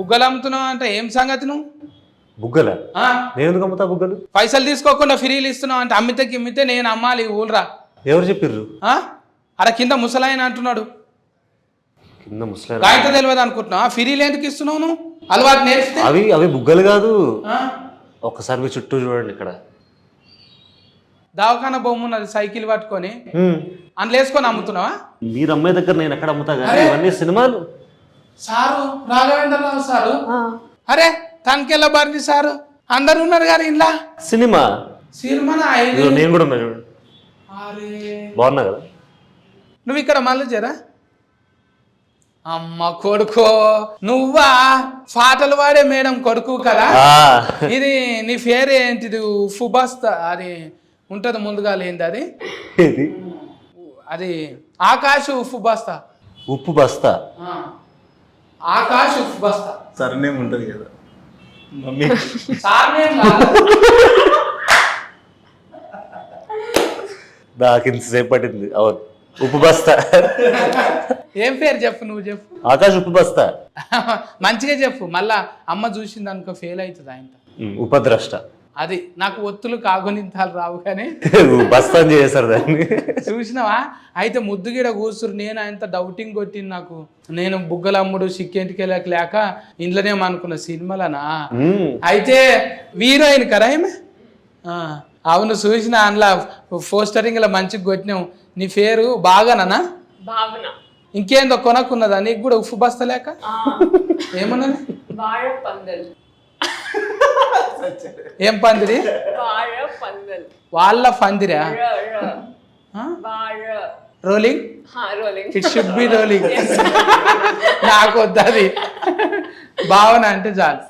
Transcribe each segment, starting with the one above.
బుగ్గలు అమ్ముతున్నావు అంటే ఏం సంగతి నువ్వు? బుగ్గల నేను ఎందుకు అమ్ముతా బుగ్గలు? పైసలు తీసుకోకుండా ఫ్రీలు ఇస్తున్నావు అంటే అమ్మితే నేను అమ్మాలి ఊళ్ళరా. ఎవరు చెప్పిర్రు? అరే కింద ముసలాయన అంటున్నాడు. కింద ముసలాయన గాయత తెలియదు అనుకుంటున్నా. ఫ్రీలు ఎందుకు ఇస్తున్నావు నువ్వు? అలవాటు నేర్పితే. అవి బుగ్గలు కాదు. ఒక్కసారి మీ చుట్టూ చూడండి. ఇక్కడ దవాఖాన బొమ్మ ఉన్నది, సైకిల్ పట్టుకొని అందులో వేసుకొని అమ్ముతున్నావా? మీరు అమ్మాయి దగ్గర నేను ఎక్కడ అమ్ముతా కానీ ఇవన్నీ సినిమాలు. సారు రాఘవేంద్రరావు సారు, అరే తనకెళ్ళ బారి సారు అందరు ఉన్నారు కానీ ఇంట్లో సినిమా నేను కూడా ఉన్నా చూడండి. బాగున్నా కదా? నువ్వు ఇక్కడ మళ్ళీ జరా అమ్మ కొడుకో నువ్వా పాటలు వాడే మేడం కొడుకు కదా. ఇది నీ పేరు ఏంటిది? ఫుబస్తా అది ఉంటది ముందుగా లేనిది అది అది ఆకాశ్ ఉప్పు బస్తా. ఉప్పు బస్తా ఆకాశ్ ఉప్పు బస్తా సర్నేమ్ ఉంటది కదా మమ్మీ. నాకు ఇంతసేపు పట్టింది. అవును ఉప్పు బస్తా. ఏం పేరు చెప్పు, నువ్వు చెప్పు. ఆకాశ్ ఉప్పు బస్తా. మంచిగా చెప్పు, మళ్ళా అమ్మ చూసింది అనుకో ఫెయిల్ అవుతుంది ఆయన. ఉపద్రష్ట. అది నాకు ఒత్తులు కాగునింతాలు రావు కానీ బస్తా చేశారు దాన్ని. చూసినావా? అయితే ముద్దుగిడ కూసురు. నేను ఆయనతో డౌటింగ్ కొట్టింది. నాకు నేను బుగ్గలమ్ముడు సిక్కేంటికి లేక ఇంట్లోనే అనుకున్న సినిమాలనా. అయితే హీరోయిన్ కదా ఏమే. అవును చూసిన అందులో పోస్టరింగ్ లో మంచిగా కొట్టినావు. నీ పేరు బాగానా? ఇంకేందో కొనక్కున్నదా నీకు కూడా ఉప్పు బస్తా లేక? ఏమన్నది? ఏం పందిరి? వాళ్ళ పందిరా? Rolling. It should be rolling. నాకు వద్దది. భావన అంటే చాలు.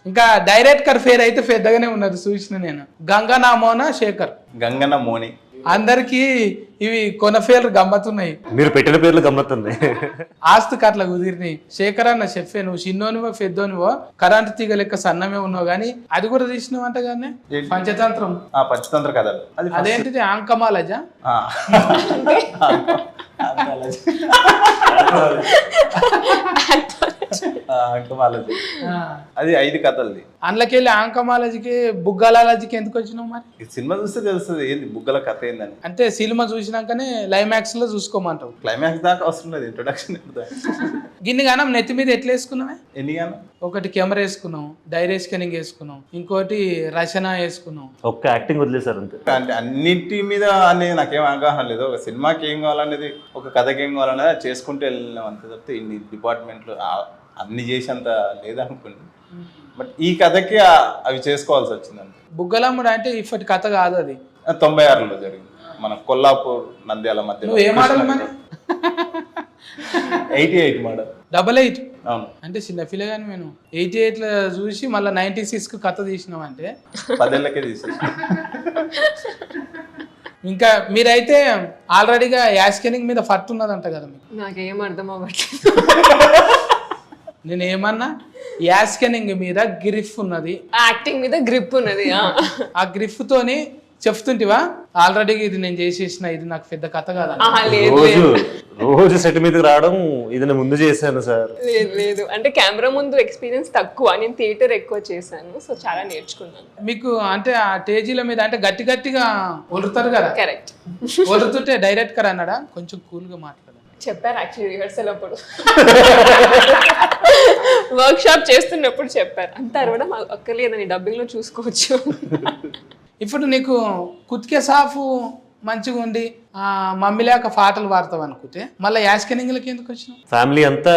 ఇంకా డైరెక్టర్ పేరు అయితే పెద్దగానే ఉన్నది చూసిన నేను. గంగనా మోనా శేఖర్. గంగన్న మోని. అందరికి ఇవి కొన పేర్లు గమ్మతున్నాయి. మీరు పెట్టిన పేర్లు గమ్మత్తుంది. ఆస్తుకు అట్లా కుదిరినాయి. శేఖర్ అన్న చెప్పే నువ్వు చిన్నోనివో పెద్దోనివో కరెంటు తీగ లెక్క సన్నమే ఉన్నావు కానీ అది కూడా తీసినావు అంట కానీ పంచతంత్రం. పంచతంత్ర కథలు. అదేంటిది? ఆంకమాలజా? అది 5 కథలది. అందులోకెళ్ళి ఆంకమాలజీకి బుగ్గలాలజీకి ఎందుకు వచ్చినావు మరి? సినిమా చూస్తే తెలుస్తుంది ఏంది బుగ్గల కథ ఏందని. అంటే సినిమా చూసినాకనే క్లైమాక్స్ లో చూసుకోమంటావు. క్లైమాక్స్ దాకా అవసరం లేదు, ఇంట్రొడక్షన్. గిన్ని గానం నెత్తి మీద ఎట్లా వేసుకున్నావే? ఎన్ని గానం? ఒకటి కెమెరా వేసుకున్నావు, డైరీ స్కానింగ్ వేసుకున్నావు, ఇంకోటి రచన వేసుకున్నావు. ఒక్క యాక్టింగ్ వదిలేసారు అంతే. అంటే అన్నింటి మీద అనేది నాకేం అవగాహన లేదు. ఒక సినిమాకి ఏం కావాలనేది, ఒక కథకి ఏం కావాలనేది చేసుకుంటూ వెళ్ళినాం అంతే తప్పితే ఇన్ని డిపార్ట్మెంట్లు అన్ని చేసేంత లేదనుకోండి. బట్ ఈ కథకి అవి చేసుకోవాల్సి వచ్చింది అంతే. బుగ్గలమ్ముడు అంటే ఇప్పటి కథ కాదు, అది 96లో జరిగింది మన కొల్లాపూర్ నంద్యాల మధ్య. నువ్వు ఏ మోడల్ మరి? 88 మోడల్. 88. అవును. అంటే చిన్న పిల్లగాని నేను 88లో చూసి మళ్ళీ 96కు కథ తీసినావు అంటే 10 ఏళ్ళకే తీసేసి. ఇంకా మీరైతే ఆల్రెడీగా యాస్కెనింగ్ మీద ఫట్ ఉన్నదంట కదా మీకు? నాకేం అర్థం అవ్వట్లేదు. నేను ఏమన్నా యాస్కెనింగ్ మీద గ్రిఫ్ ఉన్నది, యాక్టింగ్ మీద గ్రిప్ ఉన్నది. ఆ గ్రిఫ్ తోని చెప్తుంటివా ఆల్రెడీ ఇది నేను చేసేసిన, ఇది నాకు పెద్ద కథ కాదు? రోజు సెట్ మీదకి రావడం ఇది నేను ముందు చేశాను సార్. లేదు అంటే కెమెరా ముందు ఎక్స్పీరియన్స్ తక్కువ, నేను థియేటర్ ఎక్కువ చేశాను, సో చాలా నేర్చుకున్నాను. మీకు అంటే ఆ స్టేజీల మీద అంటే గట్టిగా ఒలుతారు కదా? కరెక్ట్. ఒలుతుంటే డైరెక్టర్ అన్నాడా కొంచెం కూల్గా మాట్లాడాలి చెప్పారు యాక్చువల్లీ రిహర్సల్ అప్పుడు వర్క్ షాప్ చేస్తున్నప్పుడు చెప్పారు. అంత అరవడం అక్కర్లేదని డబ్బింగ్ లో చూసుకోవచ్చు. ఇప్పుడు నీకు కుతికే సాఫు మంచిగా ఉండి మమ్మీ లేక పాటలు పాడతావు అనుకుంటే మళ్ళీ యాస్కెనింగ్లకి ఎందుకు వచ్చినావు? ఫ్యామిలీ అంతా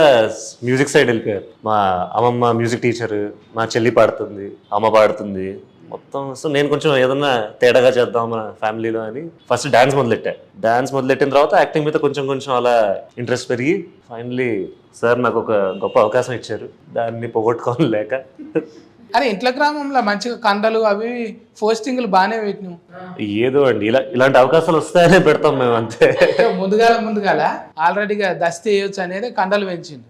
మ్యూజిక్ సైడ్ వెళ్ళిపోయారు. మా అమ్మమ్మ మ్యూజిక్ టీచర్, మా చెల్లి పాడుతుంది, అమ్మ పాడుతుంది మొత్తం. సో నేను కొంచెం ఏదన్నా తేడాగా చేద్దాం మన ఫ్యామిలీలో అని ఫస్ట్ డాన్స్ మొదలెట్టిన తర్వాత యాక్టింగ్ మీద కొంచెం అలా ఇంట్రెస్ట్ పెరిగి ఫైనలీ సార్ నాకు ఒక గొప్ప అవకాశం ఇచ్చారు, దాన్ని పోగొట్టుకోవాలి లేక. అరే ఇంట్లో గ్రామంలో మంచిగా కండలు అవి పోస్టింగ్లు బాగానే పెట్టినావు. ఏదో అండి ఇలాంటి అవకాశాలు వస్తాయనే పెడతాం మేము అంతే. ముందుగాల ఆల్రెడీగా దస్తి వేయొచ్చు అనేది కండలు పెంచిండు.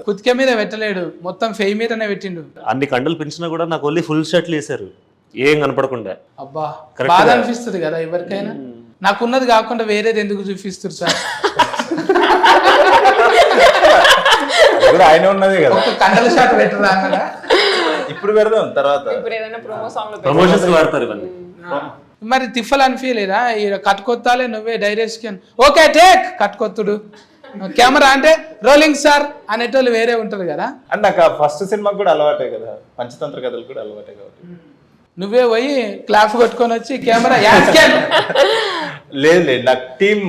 కుతికే మీద పెట్టలేడు, మొత్తం ఫెయి మీదనే పెట్టిండు. అన్ని కండలు పెంచినా కూడా నాకు ఓన్లీ ఫుల్ షర్ట్లు వేసారు, ఏం కనపడకుండా. అబ్బా బాధ అనిపిస్తుంది కదా ఎవరికైనా. నాకున్నది కాకుండా వేరేది ఎందుకు చూపిస్తారు సార్? అది కూడా ఆయన ఉన్నదే కదా. ఒక కండల షాట్ పెట్టరా అన్నదా? ఇప్పుడు పెడదాం తర్వాత. ఇప్పుడు ఏదైనా ప్రోమో సాంగ్ లో ప్రమోషన్స్ వాడతారు ఇవన్నీ. మరి తిఫల్ అనిపించలేదా కట్టుకొత్తాలే నువ్వే డైరెక్షన్ ఓకే టేక్ కట్టుకొత్తుడు కెమెరా అంటే రోలింగ్ సార్ అనేటోళ్ళు వేరే ఉంటారు కదా. అంటే నాకు ఫస్ట్ సినిమాకి కూడా అలవాటే కదా, పంచతంత్ర కథలు కూడా అలవాటే కాబట్టి. నువ్వే పోయి క్లాప్ కొట్టుకొని వచ్చి కెమెరా యాక్షన్. లేదు లేదు, నాకు టీం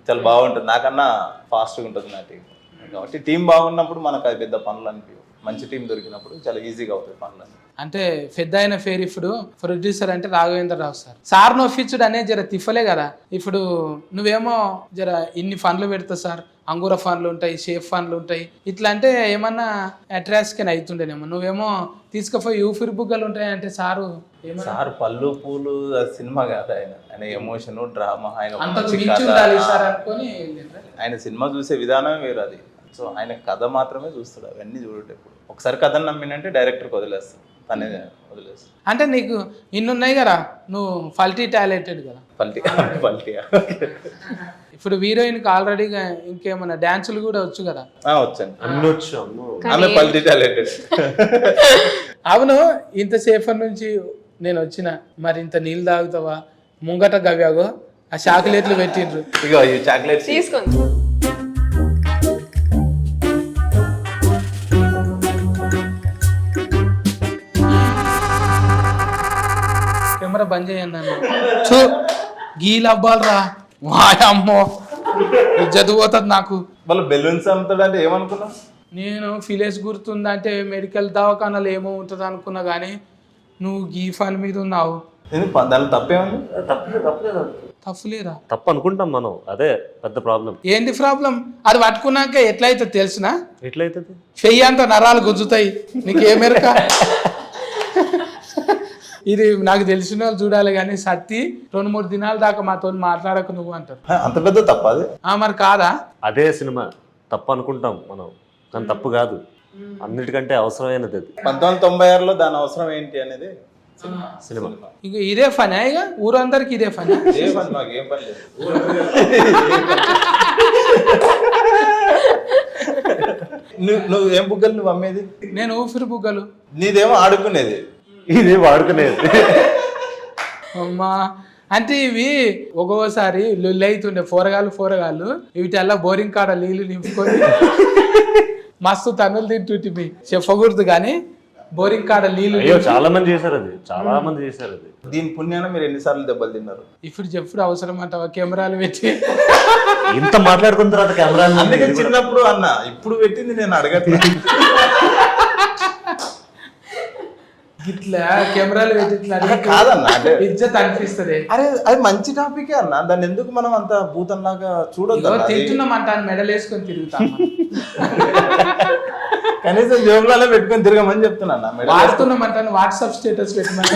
చాలా బాగుంటుంది, నాకన్నా ఫాస్ట్గా ఉంటుంది నా టీం. కాబట్టి టీం బాగున్నప్పుడు మనకు అది పెద్ద పనులు అనిపించవు. మంచి టీం దొరికినప్పుడు చాలా ఈజీగా అవుతాయి పనులు. అంటే పెద్ద అయిన పేరు ఇప్పుడు ప్రొడ్యూసర్ అంటే రాఘవేంద్రరావు సార్. సార్ నొప్పించుడు అనేది జర తిఫలే కదా. ఇప్పుడు నువ్వేమో జర ఇన్ని ఫండ్లు పెడతా సార్, అంగూర ఫండ్లు ఉంటాయి, షేఫ్ ఫండ్లు ఉంటాయి, ఇట్లా అంటే ఏమన్నా అట్రాక్షన్ అవుతుండేనేమో. నువ్వేమో తీసుకుపోయి ఊపిరి బుగ్గలు ఉంటాయి అంటే సారు సార్ పళ్ళు పూలు సినిమా కాదు, ఆయన ఎమోషన్ డ్రామా, ఆయన అంతకు మంచి మించి కథ. ఉండాలి సార్ అనుకొని ఆయన సినిమా చూసే విధానం వేరు అది. సో ఆయన కథ మాత్రమే చూస్తాడు, అవన్నీ చూడేటప్పుడు. ఒకసారి కథను నమ్మినంటే డైరెక్టర్కి వదిలేస్తాడు, తనే వదిలేస్తాడు. అంటే నీకు ఇన్ని ఉన్నాయి కదా, నువ్వు ఫల్టీ టాలెంటెడ్ కదా. పల్టియా ఇప్పుడు హీరోయిన్కి ఆల్రెడీగా ఇంకేమన్నా డాన్సులు కూడా వచ్చు కదా. వచ్చాను, అన్ని వచ్చు అమ్మో. ఆమె పల్టీ టాలెంటెడ్. అవును, ఇంతసేపటి నుంచి నేను వచ్చిన మరి ఇంత నీళ్ళు తాగుతావా? ముంగట గవ్యాగో ఆ చాక్లెట్లు పెట్టిండ్రు. ఇగో ఈ చాక్లెట్స్ తీసుకోండి. కెమెరా బంద్ చేయండి అన్న. చూ గీలు అబ్బాలరా వాయమ్మో చదువుతుంది నాకు. వాళ్ళు బెలూన్స్ అమ్ముతాడు అంటే ఏమనుకున్నావు? నేను ఫిలేజ్ గుర్తుందంటే మెడికల్ దవాఖానాలు ఏమో ఉంటుంది అనుకున్నా, కానీ నువ్వు గీ ఫన్ మీద ఉన్నావు. దాని తప్పేముంది? తప్పులేరా? తప్పు అనుకుంటాం మనం, అదే పెద్ద ప్రాబ్లం. ఏంది ప్రాబ్లం? అది పట్టుకున్నాక ఎట్లయితే తెలుసునా? ఎట్లయితుంది? చెయ్యి అంత నరాలు గుంజుతాయి, నీకేమెరక? ఇది నాకు తెలిసిన వాళ్ళు చూడాలి, కానీ సత్తి 2-3 దినాల దాకా మాతో మాట్లాడక నువ్వు అంటారు. అంత పెద్ద తప్ప అది? మరి కాదా? అదే సినిమా తప్పు అనుకుంటాం మనం, కానీ తప్పు కాదు. అన్నిటికంటే అవసరమైనది అది 1996లో దాని అవసరం ఏంటి అనేది సినిమా. ఇక ఇదే ఫనా? ఇక ఊరందరికి ఇదే ఫనా? ఏ పని, మాకు ఏం పని లేదు. నువ్వు ఏం బుగ్గలు నువ్వు అమ్మేది? నేను ఊపిరి బుగ్గలు. నీదేమో ఆడుకునేది. ఇది వాడుకునేది. అమ్మా అంటే ఇవి ఒక్కోసారి లొల్లి అవుతుండే పోరగాళ్ళు వీటిల్లా బోరింగ్ కాడ నీళ్లు నింపుకొని మస్తు తన్నులు తింటుంటే చెప్పకూడదు, కానీ బోరింగ్ కాడ నీళ్లు. అయ్యో చాలా మంది చేశారు అది, చాలా మంది చేశారు అది. దీని పుణ్యాన మీరు ఎన్నిసార్లు దెబ్బలు తిన్నారు? ఇప్పుడు చెప్పుడు అవసరం అంటావా? కెమెరాలు పెట్టి ఇంత మాట్లాడుకున్న తర్వాత కెమెరా. అందుకే చిన్నప్పుడు అన్న, ఇప్పుడు పెట్టింది నేను అడగట్లేదు. ఇట్లా కెమెరాలు పెట్టి ఇట్లా కాదన్న, అంటే ఇజ్జత్ అనిపిస్తుంది. అరే అది మంచి టాపికే అన్న, దాన్ని ఎందుకు మనం అంత భూతంలాగా చూడొద్దు. తింటున్నామంటాను మెడల్ వేసుకొని తిరుగుతాం. కనీసం జోబులలో పెట్టుకొని తిరగమని చెప్తున్నా అన్న. మెడల్ వాడుతున్నామంటాను వాట్సాప్ స్టేటస్ పెట్టమని.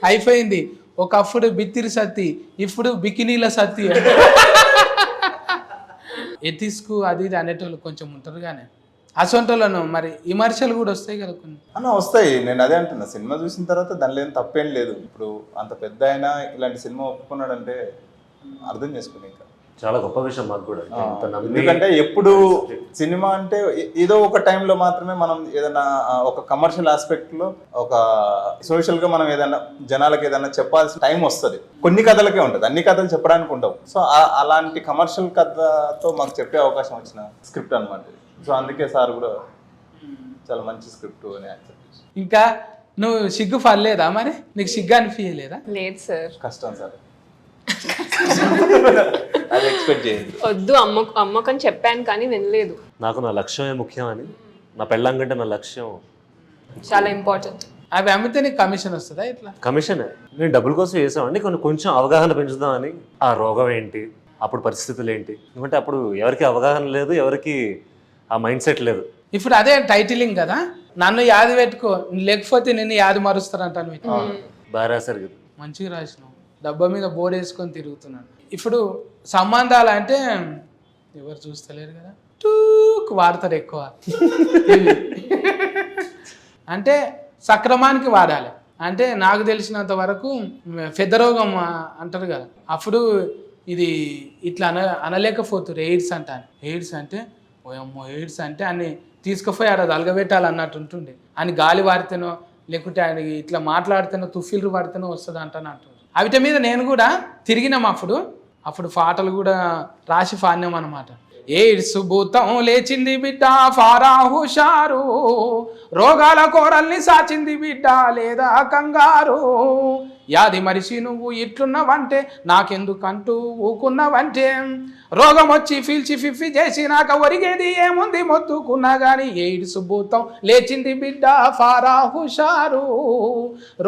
అయిపోయింది. ఒకప్పుడు బిత్తిరి సత్తి, ఇప్పుడు బికినీల సత్తి. ఎథిస్కు అది ఇది అనేటోళ్ళు కొంచెం ఉంటారు, కానీ అసొంటోళ్ళను మరి విమర్శలు కూడా వస్తాయి కదా కొన్ని. అన్న వస్తాయి, నేను అదే అంటున్నా. సినిమా చూసిన తర్వాత దానిలో ఏం తప్పేం లేదు. ఇప్పుడు అంత పెద్ద అయినా ఇలాంటి సినిమా ఒప్పుకున్నాడంటే అర్థం చేసుకుని ఇంకా చాలా గొప్ప విషయం మాకు కూడా. ఇంత నమ్మి- ఎందుకంటే ఎప్పుడు సినిమా అంటే ఏదో ఒక టైంలో మాత్రమే మనం ఏదైనా ఒక కమర్షియల్ ఆస్పెక్ట్ లో, ఒక సోషల్ గా మనం ఏదైనా జనాలకు ఏదైనా చెప్పాల్సిన టైం వస్తుంది. కొన్ని కథలకే ఉంటుంది, అన్ని కథలు చెప్పడానికి ఉండవు. సో అలాంటి కమర్షియల్ కథతో మాకు చెప్పే అవకాశం వచ్చిన స్క్రిప్ట్ అన్నమాట. సో అందుకే సార్ కూడా చాలా మంచి స్క్రిప్ట్ అని యాక్సెప్ట్ చేసి. ఇంకా నువ్వు సిగ్గు పడలేదా? మరి నీకు సిగ్గు అనిపించలేదా? లేదు సార్. కష్టం సార్, అది ఎక్స్పెక్ట్ చేయండి. వద్దు అమ్మకని చెప్పాను కానీ వినలేదు. నాకు నా లక్ష్యమే ముఖ్యం అని, నా పెళ్ళాం కంటే నా లక్ష్యం చాలా ఇంపార్టెంట్. అవి అమ్మితే నీకు కమిషన్ వస్తుందా? ఇట్లా కమిషనే. నేను డబ్బుల కోసం చేసామండి, కొంచెం అవగాహన పెంచుదామని. ఆ రోగం ఏంటి, అప్పుడు పరిస్థితులు ఏంటి, ఎందుకంటే అప్పుడు ఎవరికి అవగాహన లేదు, ఎవరికి ఆ మైండ్ సెట్ లేదు. ఇప్పుడు అదే టైటిలింగ్ కదా, నన్ను యాది పెట్టుకో లేకపోతే నిన్ను యాది మారుస్తారంటాను. బాగా రాశారు కదా. మంచిగా రాసినావు. డబ్బా మీద బోర్డు వేసుకొని తిరుగుతున్నాను. ఇప్పుడు సంబంధాలు అంటే ఎవరు చూస్తలేరు కదా, టూక్ వాడతారు ఎక్కువ. అంటే సక్రమానికి వాడాలి. అంటే నాకు తెలిసినంత వరకు పెద్ద రోగం అంటారు కదా, అప్పుడు ఇది ఇట్లా అనలేకపోతురు ఎయిడ్స్ అంటాను. ఎయిడ్స్ అంటే ఓయమ్మో ఎయిడ్స్ అంటే అని తీసుకుపోయి ఆడ అలగబెట్టాలి అన్నట్టు ఉంటుండే. అని గాలి వాడితేనో లేకుంటే ఆయన ఇట్లా మాట్లాడితేనో తుఫిల్లు పడితేనో వస్తుంది అంటారు. అవిట మీద నేను కూడా తిరిగినాం అప్పుడు పాటలు కూడా రాసి పాడినాం అనమాట. ఎయిడ్స్ భూతం లేచింది బిడ్డ ఫారా హుషారు, రోగాల కోరల్ని సాచింది బిడ్డ లేదా కంగారు, యాది మరిసి నువ్వు ఇట్లున్నవంటే నాకెందుకంటూ ఊకున్నవంటే, రోగం వచ్చి ఫీల్చి ఫిఫ్ఫి చేసినాక ఒరిగేది ఏముంది మొత్తుకున్నా గాని, ఎయిడ్స్ భూతం లేచింది బిడ్డ ఫారా హుషారు,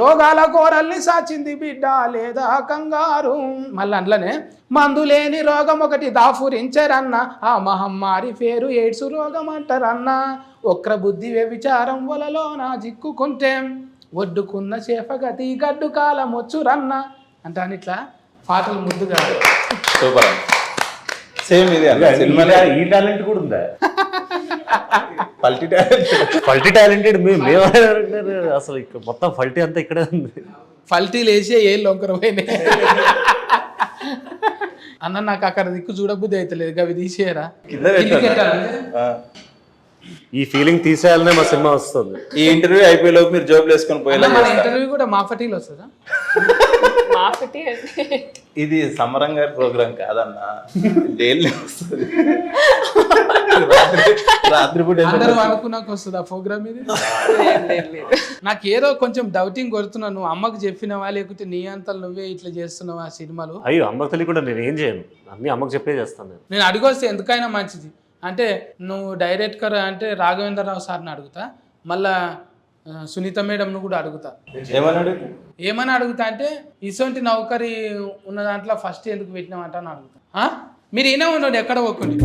రోగాల కోరల్ని సాచింది బిడ్డ లేదా కంగారు. మళ్ళీ అందులోనే మందులేని రోగం ఒకటి దాఫురించరన్న, ఆ మహమ్మారి పేరు ఎయిడ్స్ రోగం అంటారన్న, ఒక్ర బుద్ధి వ్యభిచారం వలలో నా జిక్కుకుంటే, ఒడ్డుకున్న చేపగతి గడ్డు కాలం వచ్చురన్న అంటాను. ఇట్లా పాటలు ముద్దుగా సూపర్. సేమ్ ఇది సినిమాలో ఈ టాలెంట్ కూడా ఉందా? పల్టీ టాలెంట్. ఫల్టీ టాలెంటెడ్ మేము అసలు ఇక్కడ మొత్తం ఫల్టీ అంతా ఇక్కడే ఉంది. ఫల్టీలు వేసే ఏ లొంకర పోయినాయి అన్న. నాకు అక్కడ దిక్కు చూడబుద్ధి అవుతలేదు, అవి తీసేయరా. కింద పెట్టాను. ఈ ఫీలింగ్ తీసేయాలనే మా సినిమా వస్తుంది. ఈ ఇంటర్వ్యూ అయిపోయే లోపు మీరు జాబ్ వేసుకొని పోయేలా మన చేస్తా. ఇంటర్వ్యూ కూడా మా ఫటీలు వస్తుందా? మాఫటి అంటే ఇది సమరం గారి ప్రోగ్రామ్ కాదన్నా, డైలీ వస్తుంది. రాత్రిపూట అందరూ అనుకున్నాక వస్తుంది ఆ ప్రోగ్రామ్ ఇది. నాకు ఏదో కొంచెం డౌటింగ్ కొడుతున్నా, నువ్వు అమ్మకు చెప్పినవా లేకపోతే నీ అంతలు నువ్వే ఇట్లా చేస్తున్నావా ఆ సినిమాలు? అయ్యో అమ్మకు తెలియకుండా నేను ఏం చేయను, అన్ని అమ్మకు చెప్పే చేస్తాను నేను అడిగొస్తే ఎందుకైనా మంచిది అంటే, నువ్వు డైరెక్టర్ అంటే రాఘవేంద్రరావు సార్ని అడుగుతా, మళ్ళా సునీత మేడంను కూడా అడుగుతా. ఏమని అడుగుతా అంటే, ఇసొంటి నౌకరీ ఉన్న దాంట్లో ఫస్ట్ ఎందుకు పెట్టినామంట అని అడుగుతా. మీరు ఈయన ఉండండి, ఎక్కడ పోకండి.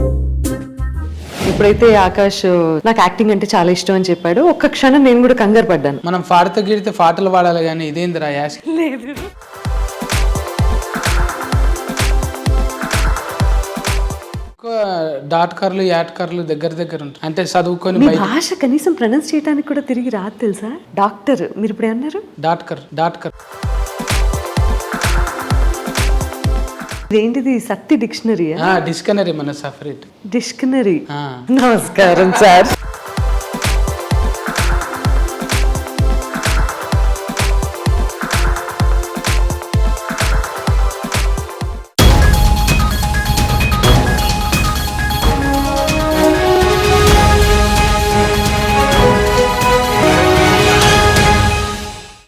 ఇప్పుడైతే ఆకాష్ నాకు యాక్టింగ్ అంటే చాలా ఇష్టం అని చెప్పాడు, ఒక్క క్షణం నేను కూడా కంగారు పడ్డాను. మనం పాడితే గిడితే పాటలు పాడాలి కానీ ఇదేందిరా యాష్. లేదు డాట్కర్లు యాట్కర్లు దగ్గర ఉంటాయి అంటే చదువుకొని మీ భాష కనీసం ప్రొనౌన్స్ చేయడానికి కూడా తిరిగి రాదు తెలుసా. డాక్టర్ మీరు ఇప్పుడు ఏమన్నారు? డాట్కర్ ఏంటిది సత్తి డిక్షనరీ? డిక్షనరీ మన సపరేట్ డిక్షనరీ. నమస్కారం సార్.